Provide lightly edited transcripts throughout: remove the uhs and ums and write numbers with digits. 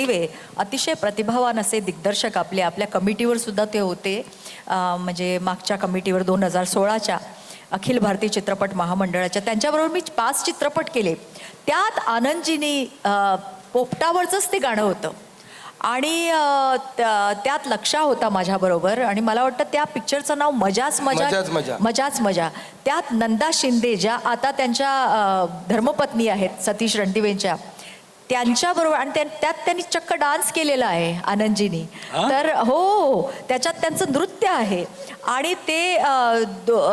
वे अतिशय प्रतिभावान असे दिग्दर्शक आपल्या कमिटीवर सुद्धा ते होते. म्हणजे मागच्या कमिटीवर 2016च्या अखिल भारतीय चित्रपट महामंडळाच्या त्यांच्याबरोबर मी 5 चित्रपट केले. त्यात आनंदजींनी पोपटावरचंच ते गाणं होतं आणि त्यात लक्षा होता माझ्याबरोबर आणि मला वाटतं त्या पिक्चरचं नाव मजाच मजा. त्यात नंदा शिंदे ज्या आता त्यांच्या धर्मपत्नी आहेत सतीश रणदिवेंच्या, त्यांच्याबरोबर आणि त्यात त्यांनी चक्क डान्स केलेला आहे आनंदजींनी. तर हो, त्याच्यात त्यांचं नृत्य आहे आणि ते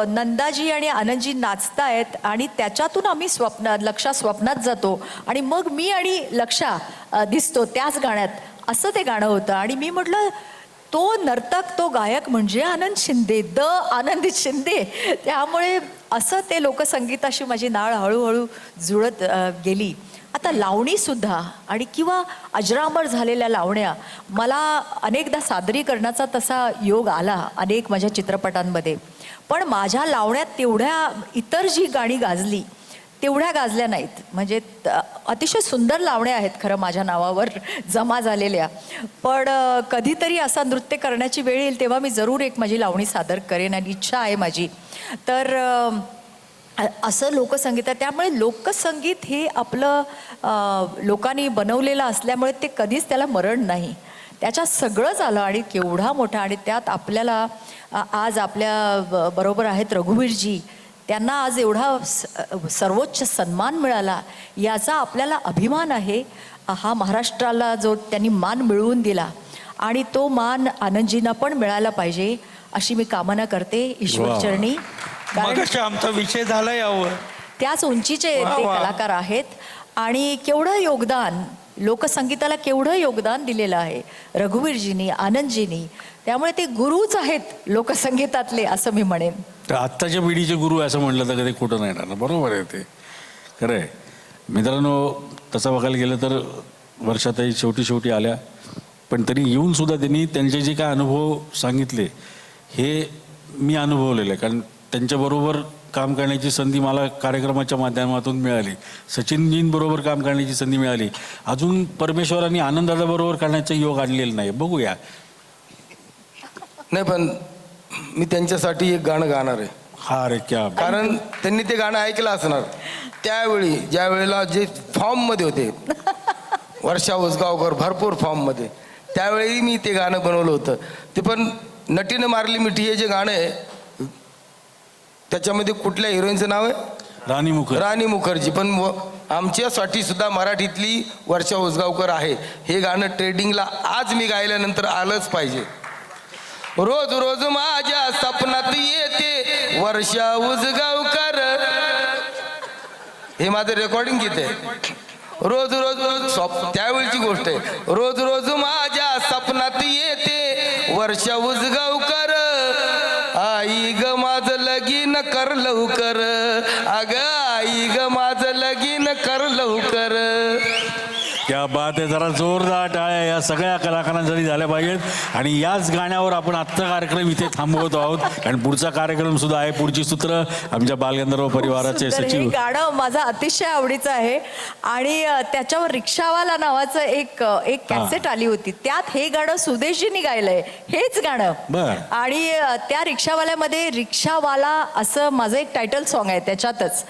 नंदाजी आणि आनंदजी नाचतायत आणि त्याच्यातून आम्ही लक्षा स्वप्नात जातो आणि मग मी आणि लक्षा दिसतो त्याच गाण्यात. असं ते गाणं होतं आणि मी म्हटलं तो नर्तक तो गायक म्हणजे आनंद शिंदे, आनंदित शिंदे. त्यामुळे असं ते लोकसंगीताशी माझी नाळ हळूहळू जुळत गेली. आता लावणीसुद्धा आणि किंवा अजरामर झालेल्या लावण्या मला अनेकदा सादरीकरणाचा तसा योग आला अनेक माझ्या चित्रपटांमध्ये. पण माझ्या लावण्यात तेवढ्या इतर जी गाणी गाजली तेवढ्या गाजल्या नाहीत. म्हणजे अतिशय सुंदर लावण्या आहेत खरं माझ्या नावावर जमा झालेल्या. पण कधीतरी असा नृत्य करण्याची वेळ येईल तेव्हा मी जरूर एक माझी लावणी सादर करेन आणि इच्छा आहे माझी. तर असं लोकसंगीत आहे. त्यामुळे लोकसंगीत हे आपलं लोकांनी बनवलेलं असल्यामुळे ते कधीच त्याला मरण नाही. त्याच्यात सगळंच आलं आणि केवढा मोठा. आणि त्यात आपल्याला आज आपल्या बरोबर आहेत रघुवीरजी. त्यांना आज एवढा सर्वोच्च सन्मान मिळाला याचा आपल्याला अभिमान आहे. हा महाराष्ट्राला जो त्यांनी मान मिळवून दिला आणि तो मान आनंदजींना पण मिळाला पाहिजे अशी मी कामना करते ईश्वरचरणी. आमचा विषय झाला यावर. त्याच उंचीचे ते कलाकार आहेत आणि केवढं योगदान लोकसंगीताला केवढं योगदान दिलेलं आहे रघुवीरजींनी, आनंदजींनी. त्यामुळे ते गुरुच आहेत लोकसंगीतातले असं मी म्हणेन. तर आत्ताच्या पिढीचे गुरु असं म्हटलं तर कधी खोटं नाही राहणार. बरोबर आहे, ते खरं आहे. मित्रांनो, तसं बघायला गेलं तर वर्षातही शेवटी आल्या, पण तरी येऊन सुद्धा त्यांनी त्यांचे जे काय अनुभव सांगितले हे मी अनुभवलेलं आहे. कारण त्यांच्याबरोबर काम करण्याची संधी मला कार्यक्रमाच्या माध्यमातून मिळाली. सचिनजींबरोबर काम करण्याची संधी मिळाली. अजून परमेश्वरांनी आनंददादाबरोबर करण्याचा योग आणलेला नाही. बघूया. नाही, पण मी त्यांच्यासाठी एक गाणं गाणार आहे. हा रे क्या. कारण त्यांनी ते गाणं ऐकलं असणार त्यावेळी, ज्या वेळेला जे फॉर्ममध्ये होते वर्षा उसगावकर, भरपूर फॉर्ममध्ये, त्यावेळी मी ते गाणं बनवलं होतं. ते पण नटीनं मारली मिठी हे जे गाणं आहे त्याच्यामध्ये कुठल्या हिरोईनचं नाव आहे? राणी मुखर्जी. पण आमच्यासाठी सुद्धा मराठीतली वर्षा उसगावकर आहे. हे गाणं ट्रेडिंगला आज मी गायल्यानंतर आलंच पाहिजे. रोज रोज माझ्या स्वप्नात येते वर्षा उसगावकर. हे माझं रेकॉर्डिंग गीत आहे. रोज त्यावेळची गोष्ट आहे. रोज रोज माझ्या स्वप्नात येते वर्षा उसगावकर. आई ग माझं लगीन कर लवकर, अग आई ग माझं लगीन कर लवकर. क्या बात आहे. जरा जोरदार टाळ्या या सगळ्या कलाकारांसाठी झाल्या पाहिजेत. आणि याच गाण्यावर आपण आजचा कार्यक्रम इथे थांबवत आहोत, कारण पुढचा कार्यक्रम सुद्धा आहे. पुढची सूत्र आमच्या बालगंधर्व परिवाराचे सचिव. हे गाणं माझं अतिशय आवडीचं आहे आणि त्याच्यावर रिक्षावाला नावाचं एक कॅसेट आली होती. त्यात हे गाणं सुदेशजींनी गायलंय, हेच गाणं. आणि त्या रिक्षावाल्यामध्ये रिक्षावाला असं माझं एक टायटल सॉन्ग आहे त्याच्यातच.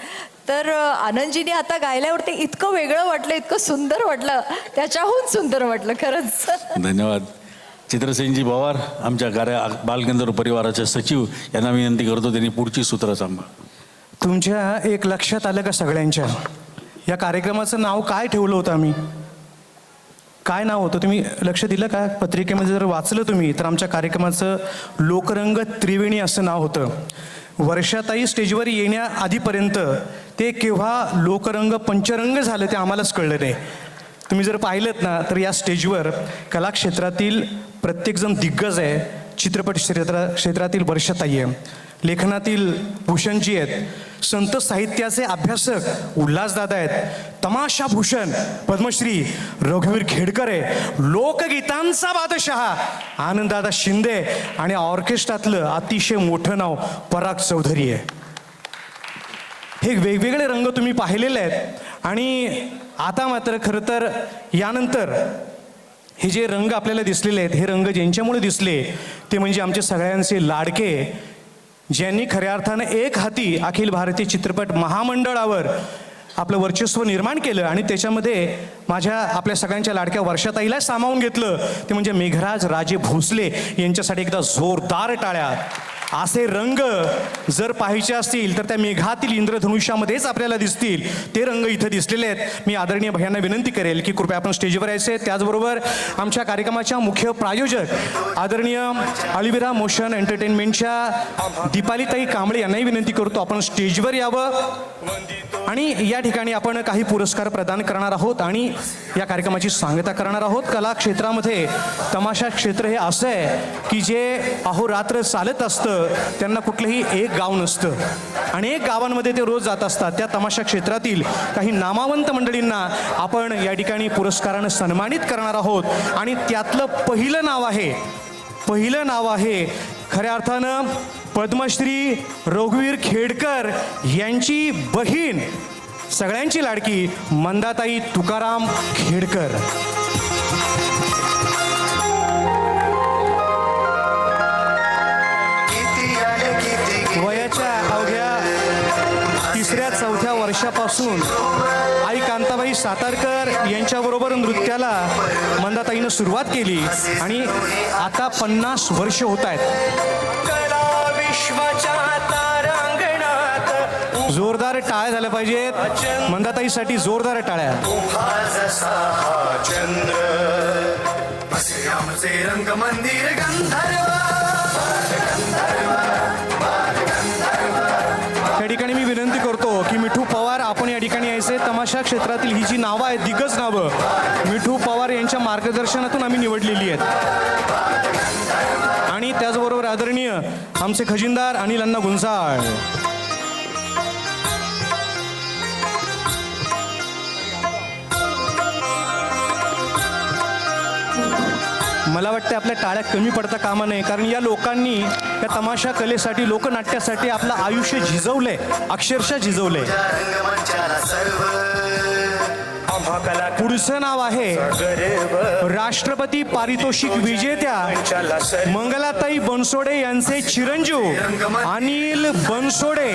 तर आनंदजीने आता गायल्यावर ते इतकं वेगळं वाटलं, इतकं सुंदर वाटलं, त्याच्याहून सुंदर वाटलं खरंच. धन्यवाद. चित्रसेनजी पवार आमच्या बालगंधर्व परिवाराचे सचिव यांना विनंती करतो त्यांनी पुढची सूत्र सांगा. तुमच्या एक लक्षात आलं का सगळ्यांच्या या कार्यक्रमाचं नाव काय ठेवलं होतं आम्ही? काय नाव होतं तुम्ही लक्ष दिलं का? पत्रिकेमध्ये जर वाचलं तुम्ही तर आमच्या कार्यक्रमाचं लोकरंग त्रिवेणी असं नाव होतं. वर्षाताई स्टेजवर येण्याआधीपर्यंत ते केव्हा लोकरंग पंचरंग झालं ते आम्हालाच कळलं नाही. तुम्ही जर पाहिलं ना तर या स्टेजवर कलाक्षेत्रातील प्रत्येकजण दिग्गज आहे. चित्रपट क्षेत्रातील वर्षाताई आहे, लेखनातील भूषणजी आहेत, संत साहित्याचे अभ्यासक उल्हासदादा आहेत, तमाशा भूषण पद्मश्री रघुवीर खेडकर आहे, लोकगीतांचा बादशहा आनंददादा शिंदे आणि ऑर्केस्ट्रातलं अतिशय मोठं नाव पराग चौधरी आहे. हे वेगवेगळे रंग तुम्ही पाहिलेले आहेत. आणि आता मात्र खरं तर यानंतर हे जे रंग आपल्याला दिसलेले आहेत, हे रंग ज्यांच्यामुळे दिसले ते म्हणजे आमचे सगळ्यांचे लाडके, ज्यांनी खऱ्या अर्थानं एक हाती अखिल भारतीय चित्रपट महामंडळावर आपलं वर्चस्व निर्माण केलं आणि त्याच्यामध्ये आपल्या सगळ्यांच्या लाडक्या वर्षाताईला सामावून घेतलं, ते म्हणजे मेघराज राजे भोसले यांच्यासाठी एकदा जोरदार टाळ्या. असे रंग जर पाहायचे असतील तर त्या मेघातील इंद्रधनुष्यामध्येच आपल्याला दिसतील. ते रंग इथं दिसलेले आहेत. मी आदरणीय भैयांना विनंती करेल की कृपया आपण स्टेजवर यायचे. त्याचबरोबर आमच्या कार्यक्रमाच्या मुख्य प्रायोजक आदरणीय अलिविरा मोशन एंटरटेनमेंटच्या दीपालीताई कांबळे यांनाही विनंती करतो आपण स्टेजवर यावं. आणि या ठिकाणी आपण काही पुरस्कार प्रदान करणार आहोत आणि या कार्यक्रमाची सांगता करणार आहोत. कला क्षेत्रामध्ये तमाशा क्षेत्र हे असं आहे की जे अहोरात्र चालत असतं, त्यांना कुठलंही एक गाव नसतं. अनेक गावांमध्ये ते रोज जात असतात. त्या तमाशा क्षेत्रातील काही नामावंत मंडळींना आपण या ठिकाणी पुरस्कारानं सन्मानित करणार आहोत. आणि त्यातलं पहिलं नाव आहे खऱ्या अर्थानं पद्मश्री रघुवीर खेडकर यांची बहीण, सगळ्यांची लाडकी मंदाताई तुकाराम खेडकर. वयाच्या अवघ्या 3-4 वर्षापासून आई कांताबाई सातारकर यांच्याबरोबर नृत्याला मंदाताईनं सुरुवात केली आणि आता 50 वर्ष होत आहेत. जोरदार टाळ्या झाल्या पाहिजेत मंदाताईसाठी, जोरदार टाळ्या. या ठिकाणी मी विनंती करतो की मिठू पवार आपण या ठिकाणी यायचे. तमाशा क्षेत्रातील ही जी नावं आहेत, दिग्गज नावं, मिठू पवार यांच्या मार्गदर्शनातून आम्ही निवडलेली आहेत. आणि त्याचबरोबर आदरणीय आमचे खजिनदार अनिल अण्णा गुंजाळ. मला वाटतं आपल्या टाळ्या कमी पडता कामा नये, कारण या लोकांनी या तमाशा कलेसाठी, लोकनाट्यासाठी आपलं आयुष्य झिजवलंय, अक्षरशः झिजवलंय. पुढचं नाव आहे राष्ट्रपती पारितोषिक विजेत्या मंगलाताई बनसोडे यांचे चिरंजीव अनिल बनसोडे.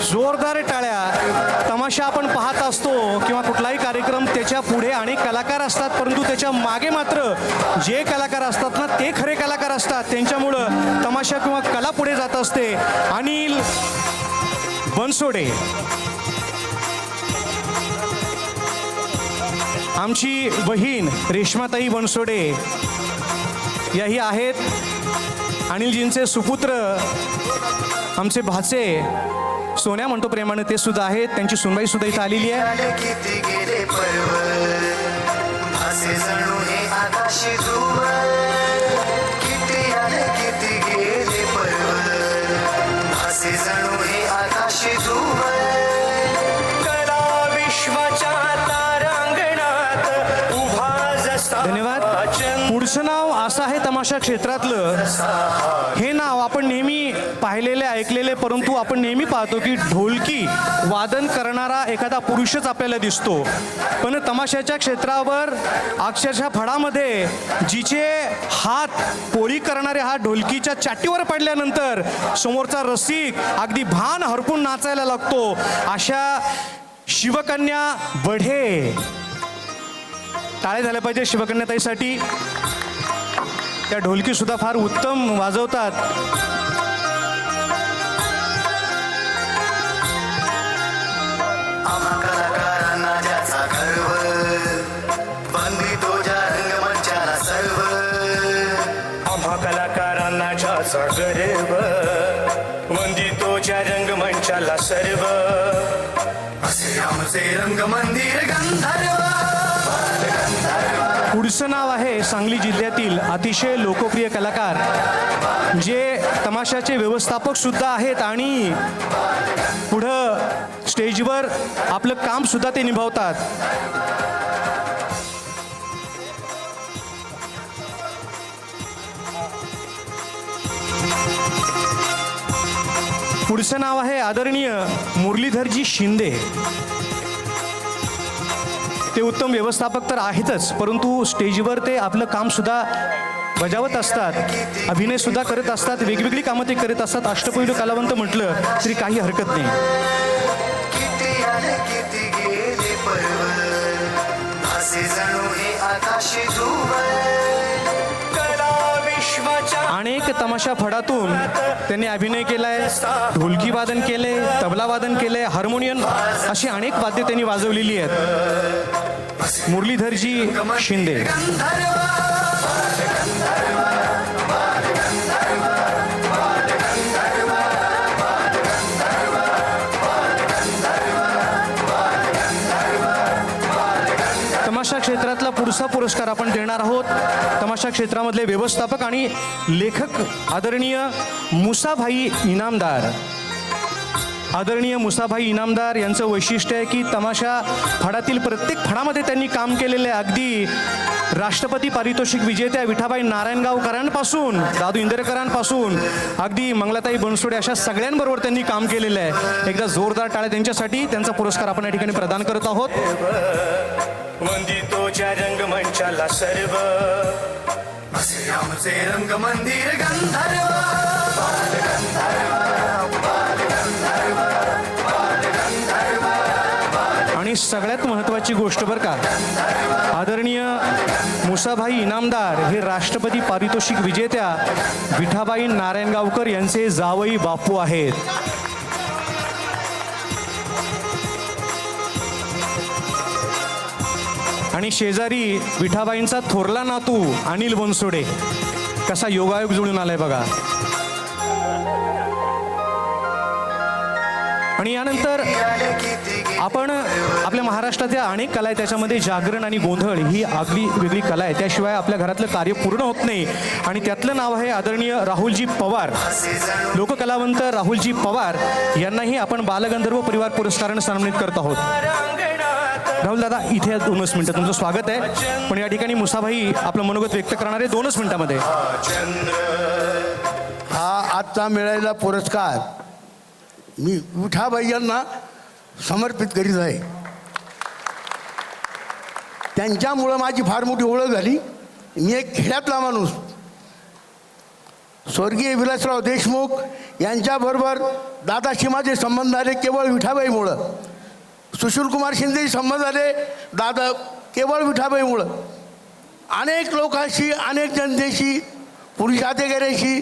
जोरदार टाळ्या. तमाशा आपण पाहत असतो किंवा कुठलाही कार्यक्रम, त्याच्या पुढे अनेक कलाकार असतात, परंतु त्याच्या मागे मात्र जे कलाकार असतात ना, ते खरे कलाकार असतात. त्यांच्यामुळं तमाशा किंवा कला पुढे जात असते. अनिल बनसोडे. आमची बहीण रेश्माताई बनसोडे याही आहेत. अनिलजींचे सुपुत्र आमचे भाचे सोन्या म्हणतो प्रेमाने, ते सुद्धा आहेत. त्यांची सुनबाई सुद्धा इथं आलेली आहे. धन्यवाद. पुढचं नाव असं आहे तमाशा क्षेत्रातलं, हे नाव आपण नेहमी पाहिलेले, ऐकलेले, परंतु आपण नेहमी पाहतो की ढोलकी वादन करणारा एखादा पुरुषच आपल्याला दिसतो. पण तमाशाच्या क्षेत्रावर अक्षरशः फडामध्ये जिचे हात पोळी करणारे हात ढोलकीच्या चाटीवर पडल्यानंतर समोरचा रसिक अगदी भान हरपून नाचायला लागतो. अशा शिवकन्या बढे. टाळे झाले पाहिजे शिवकन्याताईसाठी. त्या ढोलकी सुद्धा फार उत्तम वाजवतात. कलाकारांना ज्याचा गर्व, वंदितोच्या रंगमंचाला सर्व, असे आमचे रंगमंदिर गंधर्व. पुढचं नाव आहे सांगली जिल्ह्यातील अतिशय लोकप्रिय कलाकार, जे तमाशाचे व्यवस्थापक सुद्धा आहेत आणि पुढं स्टेजवर आपलं काम सुद्धा ते निभावतात. पुढचं नाव आहे आदरणीय मुरलीधरजी शिंदे. ते उत्तम व्यवस्थापक तर आहेतच, परंतु स्टेजवर ते आपलं कामसुद्धा बजावत असतात, अभिनयसुद्धा करत असतात, वेगवेगळी कामं ते करत असतात. अष्टपैलू कलावंत म्हटलं तरी काही हरकत नाही. किती आले किती गेले पर्व असे जणू हे आकाशी धुवळ कला विश्वाच्या अनेक तमाशा फडातून त्यांनी अभिनय केलाय, ढोलकी वादन केले, तबला वादन केले, हार्मोनियम अशी अनेक वाद्य त्यांनी वाजवलेली आहेत. मुरलीधरजी शिंदे. तमाशा क्षेत्रातला पुढचा पुरस्कार आपण देणार आहोत. तमाशा क्षेत्रामधले व्यवस्थापक आणि लेखक आदरणीय मुसाभाई इनामदार. आदरणीय मुसाभाई इनामदार यांचं वैशिष्ट्य आहे की तमाशा फडातील प्रत्येक फडामध्ये त्यांनी काम केलेलं आहे. अगदी राष्ट्रपती पारितोषिक विजेत्या विठाबाई नारायणगावकरांपासून, दादू इंदरकरांपासून, अगदी मंगलाताई बनसोडे अशा सगळ्यांबरोबर त्यांनी काम केलेलं आहे. एकदा जोरदार टाळ्या त्यांच्यासाठी. त्यांचा पुरस्कार आपण या ठिकाणी प्रदान करत आहोत. वंदितोच्या रंगमंचाला सर्व असे आमचे रंगमंदिर गंधर्व आणि सगळ्यात महत्त्वाची गोष्ट बरं का, आदरणीय मुसाभाई इनामदार हे राष्ट्रपती पारितोषिक विजेत्या विठाबाई नारायणगावकर यांचे जावई बापू आहेत. आणि शेजारी विठाबाईंचा थोरला नातू अनिल बनसोडे. कसा योगायोग जुळून आलाय बघा. आणि यानंतर आपण आपल्या महाराष्ट्रातल्या अनेक कला आहेत, त्याच्यामध्ये जागरण आणि गोंधळ ही अगदी वेगळी कला आहे. त्याशिवाय आपल्या घरातलं कार्य पूर्ण होत नाही. आणि त्यातलं नाव आहे आदरणीय राहुलजी पवार. लोककलावंत राहुलजी पवार यांनाही आपण बालगंधर्व परिवार पुरस्काराने सन्मानित करत आहोत. राहुल दादा, इथे 2 मिनिटं तुमचं स्वागत आहे. पण या ठिकाणी मुसाभाई आपलं मनोगत व्यक्त करणार आहे 2 मिनिटामध्ये. हा आजचा मिळालेला पुरस्कार मी विठाबाई यांना समर्पित करीत आहे. त्यांच्यामुळं माझी फार मोठी ओळख झाली. मी एक खेड्यातला माणूस, स्वर्गीय विलासराव देशमुख यांच्याबरोबर दादाशी माझे संबंध आले केवळ विठाबाईमुळं. सुशीलकुमार शिंदे संबंध आले दादा केवळ विठाबाईमुळं. अनेक लोकांशी, अनेक जनतेशी, पुरुषाधिकाऱ्याशी